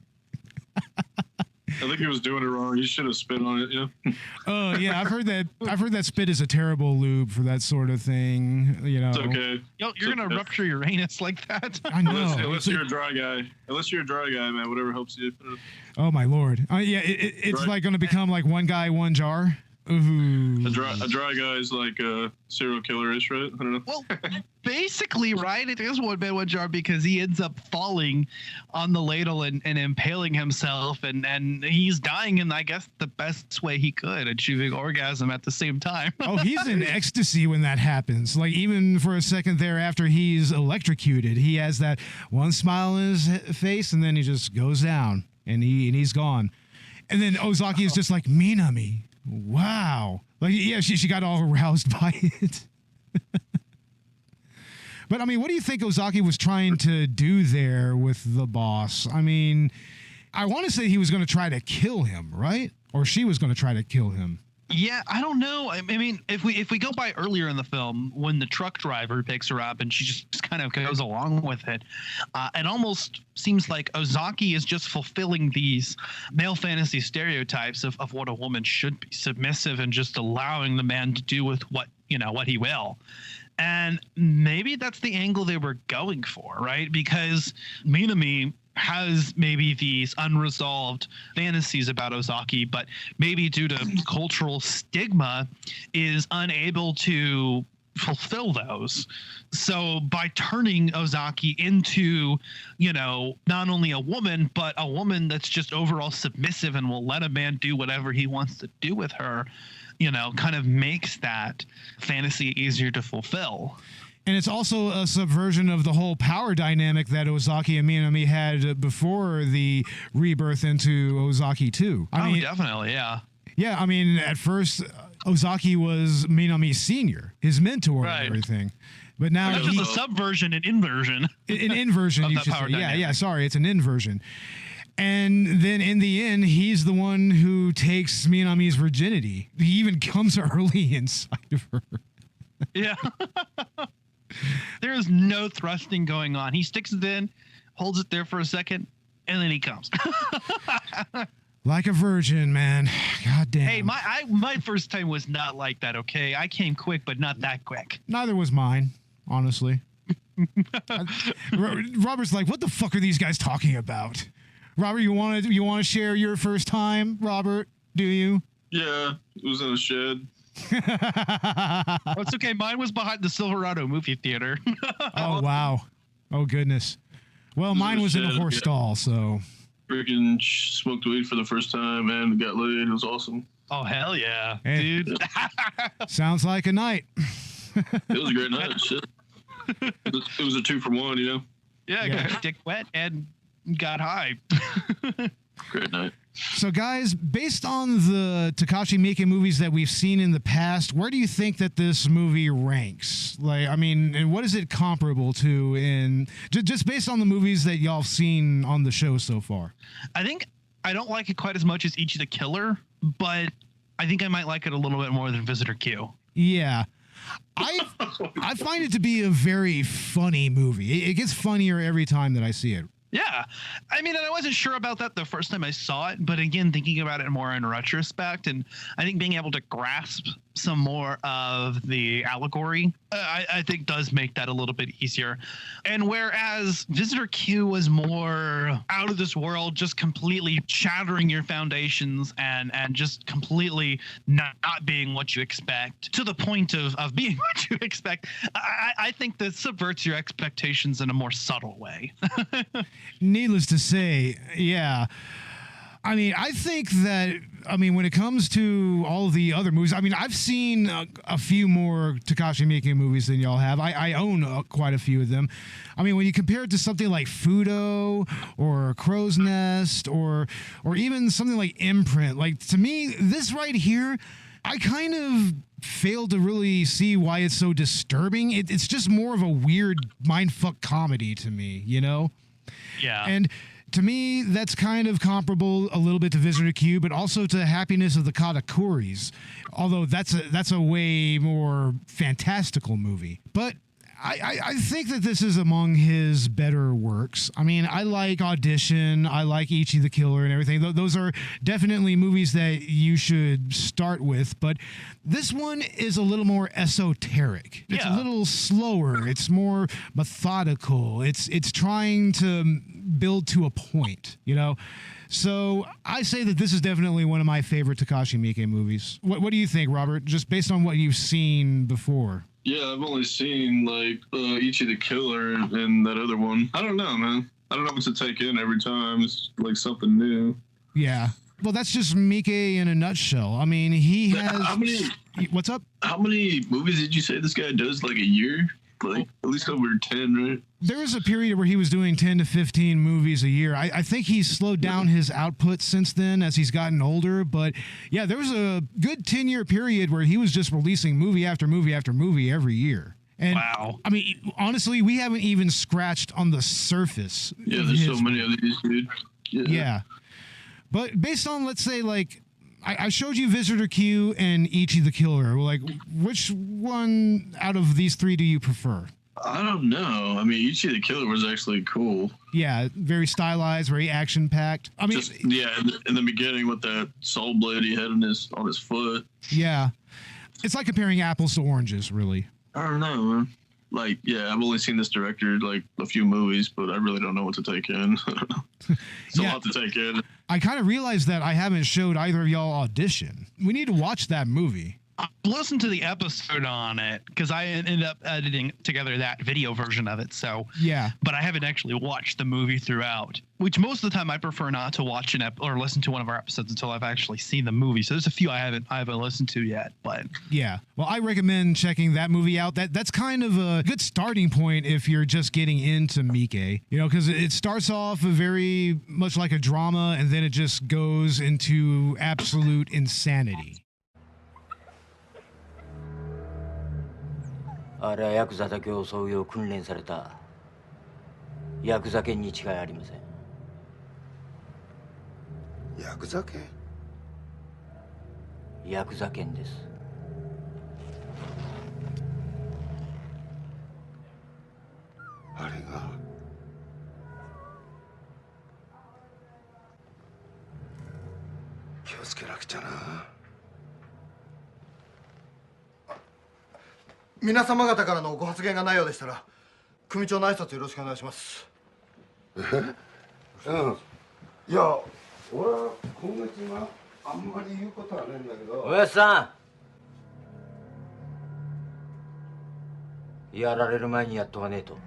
I think he was doing it wrong. He should have spit on it, yeah. Oh, yeah, I've heard that spit is a terrible lube for that sort of thing, you know. It's okay. You're going to rupture your anus like that? I know. Unless you're a dry guy. Unless you're a dry guy, man, whatever helps you. Oh, my Lord. Yeah, it's Right. like going to become like one guy, one jar. Ooh. A dry guy is like a serial killer-ish, right? I don't know. Well, basically, right? It is one man, one jar because he ends up falling on the ladle and impaling himself, and he's dying in, I guess, the best way he could, achieving orgasm at the same time. Oh, he's in ecstasy when that happens. Like, even for a second there after he's electrocuted, he has that one smile on his face, and then he just goes down, and he's gone. And then Ozaki is just like, Minami. Wow. Like, yeah, she got all aroused by it. But, I mean, what do you think Ozaki was trying to do there with the boss? I mean, I want to say he was going to try to kill him, right? Or she was going to try to kill him. Yeah, I don't know. I mean, if we go by earlier in the film, when the truck driver picks her up and she just kind of goes along with it, it almost seems like Ozaki is just fulfilling these male fantasy stereotypes of what a woman should be, submissive and just allowing the man to do with what he will. And maybe that's the angle they were going for, right? Because Minami has maybe these unresolved fantasies about Ozaki, but maybe due to cultural stigma is unable to fulfill those. So by turning Ozaki into, not only a woman, but a woman that's just overall submissive and will let a man do whatever he wants to do with her, kind of makes that fantasy easier to fulfill. And it's also a subversion of the whole power dynamic that Ozaki and Minami had before the rebirth into Ozaki 2. I mean, definitely, yeah. Yeah, I mean, at first, Ozaki was Minami's senior, his mentor and everything. But now it's just a subversion and inversion. An inversion, you should say. Yeah, sorry, it's an inversion. And then in the end, he's the one who takes Minami's virginity. He even comes early inside of her. Yeah. There is no thrusting going on. He sticks it in, holds it there for a second, and then he comes. Like a virgin, man. God damn. Hey, my first time was not like that, okay? I came quick, but not that quick. Neither was mine, honestly. Robert's like, what the fuck are these guys talking about? Robert, you want to share your first time, Robert? Do you? Yeah, it was in a shed. Oh, it's okay. Mine was behind the Silverado movie theater. Oh, wow. Oh, goodness. Well, mine was in a horse stall, so. Freaking smoked weed for the first time and got laid. It was awesome. Oh, hell yeah, hey, dude. Sounds like a night. It was a great night. Shit. It was a 2-for-1, Yeah, I got dick wet and got high. Great night. So, guys, based on the Takashi Miike movies that we've seen in the past, where do you think that this movie ranks? Like, I mean, and what is it comparable to in just based on the movies that y'all have seen on the show so far? I think I don't like it quite as much as Ichi the Killer, but I think I might like it a little bit more than Visitor Q. Yeah. I find it to be a very funny movie. It gets funnier every time that I see it. Yeah. I mean, and I wasn't sure about that the first time I saw it, but again, thinking about it more in retrospect, and I think being able to grasp some more of the allegory, I think does make that a little bit easier. And whereas Visitor Q was more out of this world, just completely shattering your foundations and just completely not being what you expect to the point of being what you expect, I think that subverts your expectations in a more subtle way. Needless to say, yeah. I mean, I think that, when it comes to all the other movies, I've seen a few more Takashi Miike movies than y'all have. I own quite a few of them. When you compare it to something like Fudo or Crow's Nest or even something like Imprint, like, to me, this right here, I kind of fail to really see why it's so disturbing. It's just more of a weird mindfuck comedy to me, you know? Yeah. And to me, that's kind of comparable a little bit to Visitor Q, but also to Happiness of the Katakuris, although that's a way more fantastical movie. But I think that this is among his better works. I like Audition, I like Ichi the Killer and everything. Those are definitely movies that you should start with, but this one is a little more esoteric. It's a little slower. It's more methodical. It's trying to build to a point, you know? So I say that this is definitely one of my favorite Takashi Miike movies. What do you think, Robert, just based on what you've seen before? Yeah, I've only seen like Ichi the Killer and that other one. I don't know, man. I don't know what to take in every time. It's like something new. Yeah. Well, that's just Miike in a nutshell. He has... What's up? How many movies did you say this guy does, like, a year? Like, at least over 10, right? There was a period where he was doing 10 to 15 movies a year. I think he's slowed down his output since then as he's gotten older. But, yeah, there was a good 10-year period where he was just releasing movie after movie after movie every year. And, wow. Honestly, we haven't even scratched on the surface. Yeah, there's so many of these, dude. Yeah. But based on, let's say, like, I showed you Visitor Q and Ichi the Killer. Like, which one out of these three do you prefer? I don't know. Ichi the Killer was actually cool. Yeah, very stylized, very action-packed. Just, in the beginning with that saw blade he had on his foot. Yeah. It's like comparing apples to oranges, really. I don't know, man. Like, yeah, I've only seen this director, like, a few movies, but I really don't know what to take in. It's a lot to take in. I kind of realized that I haven't showed either of y'all Audition. We need to watch that movie. I listened to the episode on it because I ended up editing together that video version of it. So yeah, but I haven't actually watched the movie throughout, which most of the time I prefer not to watch or listen to one of our episodes until I've actually seen the movie. So there's a few I haven't listened to yet, but yeah. Well, I recommend checking that movie out. That's kind of a good starting point if you're just getting into Miike, you know, because it starts off very much like a drama and then it just goes into absolute insanity. あれはヤクザだけを襲うよう訓練されたヤクザ犬に違いありません。ヤクザ犬？ヤクザ犬です。あれが気をつけなくちゃな。皆様方からのご発言がないようでしたら組長の挨拶よろしくお願いします。いや、俺は今月はあんまり言うことはないんだけど。おやつさん、やられる前にやっとかねえと。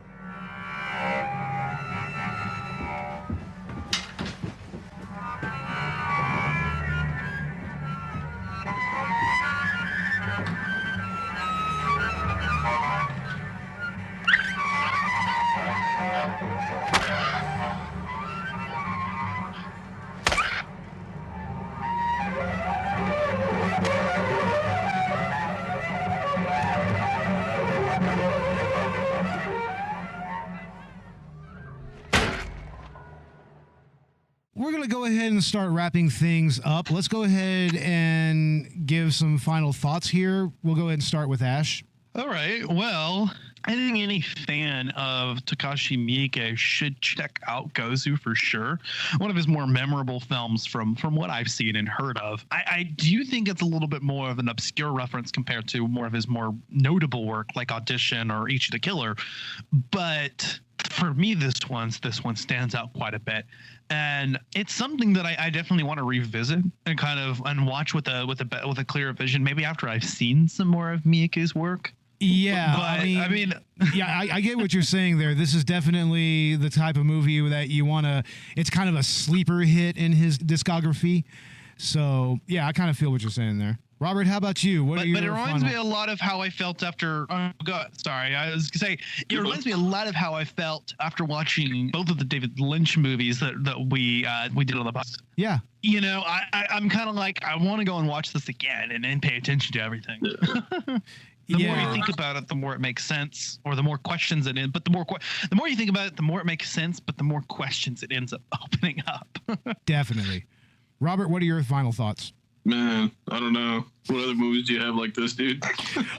We're going to go ahead and start wrapping things up. Let's go ahead and give some final thoughts here. We'll go ahead and start with Ash. All right. Well, I think any fan of Takashi Miike should check out Gozu for sure. One of his more memorable films from what I've seen and heard of. I do think it's a little bit more of an obscure reference compared to more of his more notable work like Audition or Ichi the Killer. But for me, this one stands out quite a bit. And it's something that I definitely want to revisit and watch with a clearer vision, maybe after I've seen some more of Miike's work. Yeah, But I mean yeah, I get what you're saying there. This is definitely the type of movie that you want to. It's kind of a sleeper hit in his discography. So yeah, I kind of feel what you're saying there. Robert, how about you? But it reminds me a lot of how I felt after. Sorry, I was gonna say it reminds me a lot of how I felt after watching both of the David Lynch movies that we did on the bus. Yeah. You know, I'm kind of like I want to go and watch this again and pay attention to everything. The more you think about it, the more it makes sense, or the more questions it ends. But the more you think about it, the more it makes sense. But the more questions it ends up opening up. Definitely. Robert, what are your final thoughts? Man, I don't know. What other movies do you have like this, dude?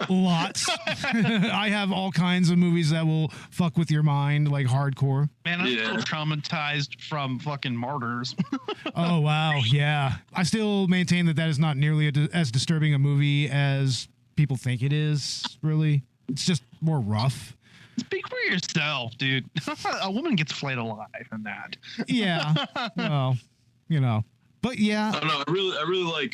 Lots. I have all kinds of movies that will fuck with your mind, like hardcore. Man, I'm still traumatized from fucking Martyrs. Oh, wow. Yeah. I still maintain that is not nearly as disturbing a movie as people think it is, really. It's just more rough. Speak for yourself, dude. A woman gets flayed alive in that. Yeah. Well, you know. But yeah, I don't know. I really like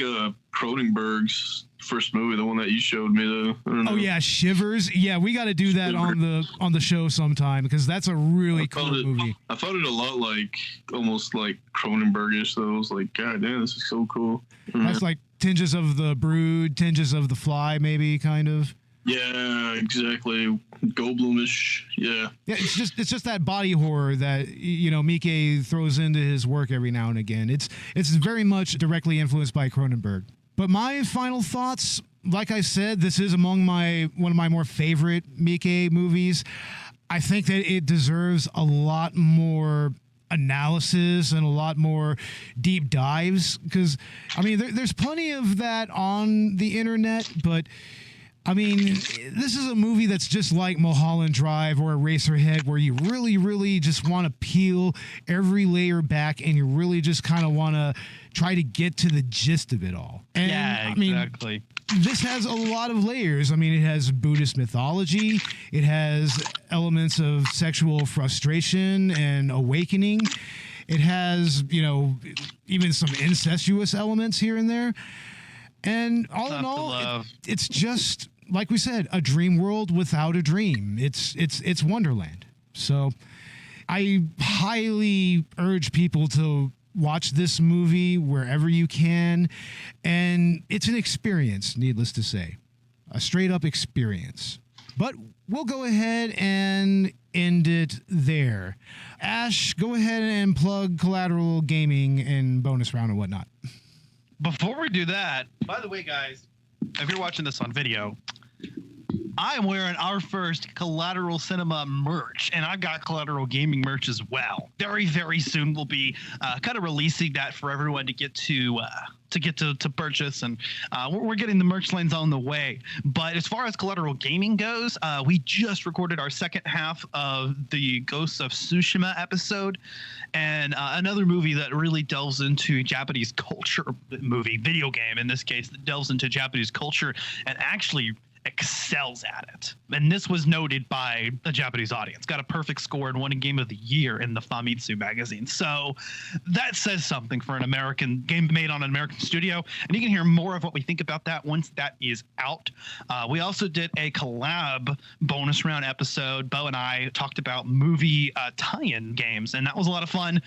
Cronenberg's first movie, the one that you showed me. I don't know. Oh yeah, Shivers. Yeah, we got to do that on the show sometime because that's a really cool movie. I felt it a lot like almost like Cronenbergish. Though I was like, God damn, this is so cool. That's like tinges of The Brood, tinges of The Fly, maybe kind of. Yeah, exactly. Goldblumish. Yeah. Yeah, it's just that body horror that Miike throws into his work every now and again. It's very much directly influenced by Cronenberg. But my final thoughts, like I said, this is among one of my more favorite Miike movies. I think that it deserves a lot more analysis and a lot more deep dives because I mean there's plenty of that on the internet, but I mean, this is a movie that's just like Mulholland Drive or Eraserhead, where you really, really just want to peel every layer back and you really just kind of want to try to get to the gist of it all. And, yeah, exactly. I mean, this has a lot of layers. I mean, it has Buddhist mythology. It has elements of sexual frustration and awakening. It has, even some incestuous elements here and there. And all in all, it's just, like we said, a dream world without a dream. It's Wonderland. So I highly urge people to watch this movie wherever you can. And it's an experience, needless to say. A straight up experience. But we'll go ahead and end it there. Ash, go ahead and plug Collateral Gaming and bonus round and whatnot. Before we do that, by the way, guys, if you're watching this on video, I am wearing our first Collateral Cinema merch, and I've got Collateral Gaming merch as well. Very, very soon we'll be kind of releasing that for everyone to get to purchase, and we're getting the merch lines on the way. But as far as Collateral Gaming goes, we just recorded our second half of the Ghost of Tsushima episode, and another movie that really delves into Japanese culture, video game in this case, that delves into Japanese culture and actually excels at it. And this was noted by a Japanese audience. Got a perfect score and won a Game of the Year in the Famitsu magazine. So that says something for an American game made on an American studio. And you can hear more of what we think about that once that is out. We also did a collab bonus round episode. Beau and I talked about movie tie-in games, and that was a lot of fun.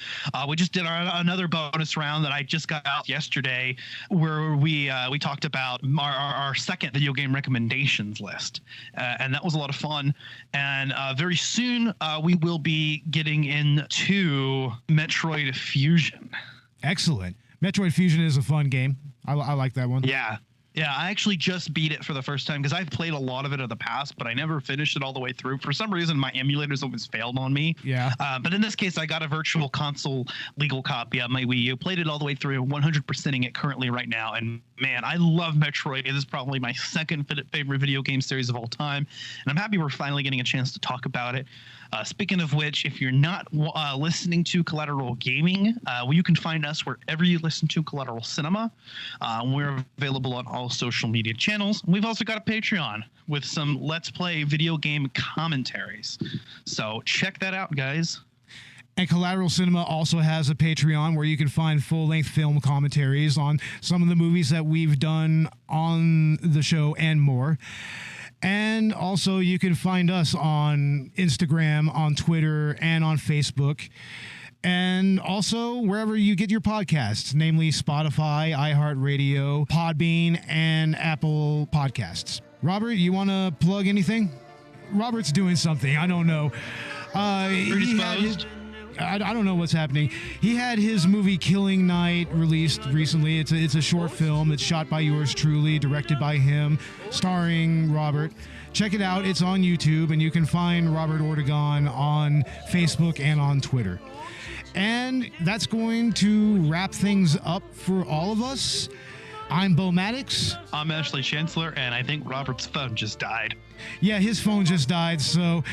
We just did another bonus round that I just got out yesterday, where we talked about our second video game recommendation list, and that was a lot of fun. And very soon we will be getting into Metroid Fusion. Excellent. Metroid Fusion is a fun game. I like that one. Yeah, I actually just beat it for the first time because I've played a lot of it in the past, but I never finished it all the way through. For some reason, my emulators always failed on me. Yeah. But in this case, I got a virtual console legal copy of my Wii U, played it all the way through, 100%ing it currently right now. And man, I love Metroid. It is probably my second favorite video game series of all time. And I'm happy we're finally getting a chance to talk about it. Speaking of which, if you're not listening to Collateral Gaming, you can find us wherever you listen to Collateral Cinema. We're available on all social media channels. We've also got a Patreon with some Let's Play video game commentaries. So check that out, guys. And Collateral Cinema also has a Patreon where you can find full-length film commentaries on some of the movies that we've done on the show and more. And also, you can find us on Instagram, on Twitter, and on Facebook. And also wherever you get your podcasts, namely Spotify, iHeartRadio, Podbean, and Apple Podcasts. Robert, you want to plug anything? Robert's doing something. I don't know. I don't know what's happening. He had his movie Killing Night released recently. It's a short film. It's shot by yours truly, directed by him, starring Robert. Check it out. It's on YouTube, and you can find Robert Ortegon on Facebook and on Twitter. And that's going to wrap things up for all of us. I'm Beau Maddox. I'm Ashley Chancellor, and I think Robert's phone just died. Yeah, his phone just died, so...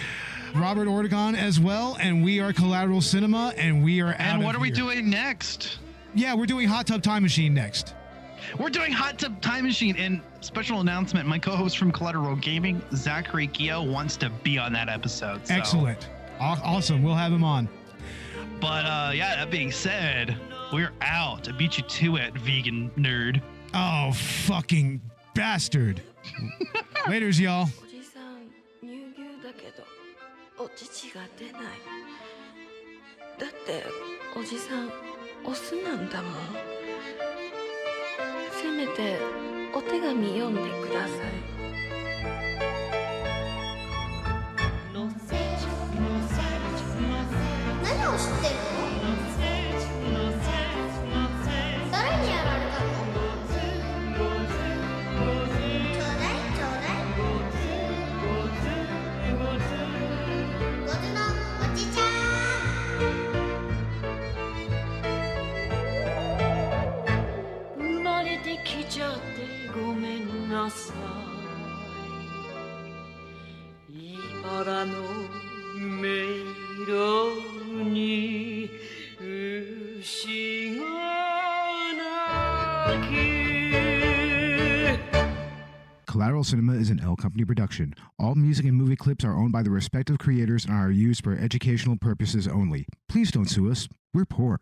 Robert Ortegon as well, and we are Collateral Cinema, and we are out And what of are we here. doing next? Yeah, we're doing Hot Tub Time Machine next. We're doing Hot Tub Time Machine, and special announcement, my co-host from Collateral Gaming, Zachary Gio, wants to be on that episode. So. Excellent. Awesome. We'll have him on. But yeah, that being said, we're out. I beat you to it, vegan nerd. Oh, fucking bastard. Laters, y'all. お乳が出ない。だっておじさんオスなんだもん。せめてお手紙読んでください。何を知ってるの？誰にやられたの？ちょうだいちょうだい。生まれてきちゃってごめんなさい。茨の迷路に牛が鳴き。Collateral Cinema is an L Company production. All music and movie clips are owned by the respective creators and are used for educational purposes only. Please don't sue us. We're poor.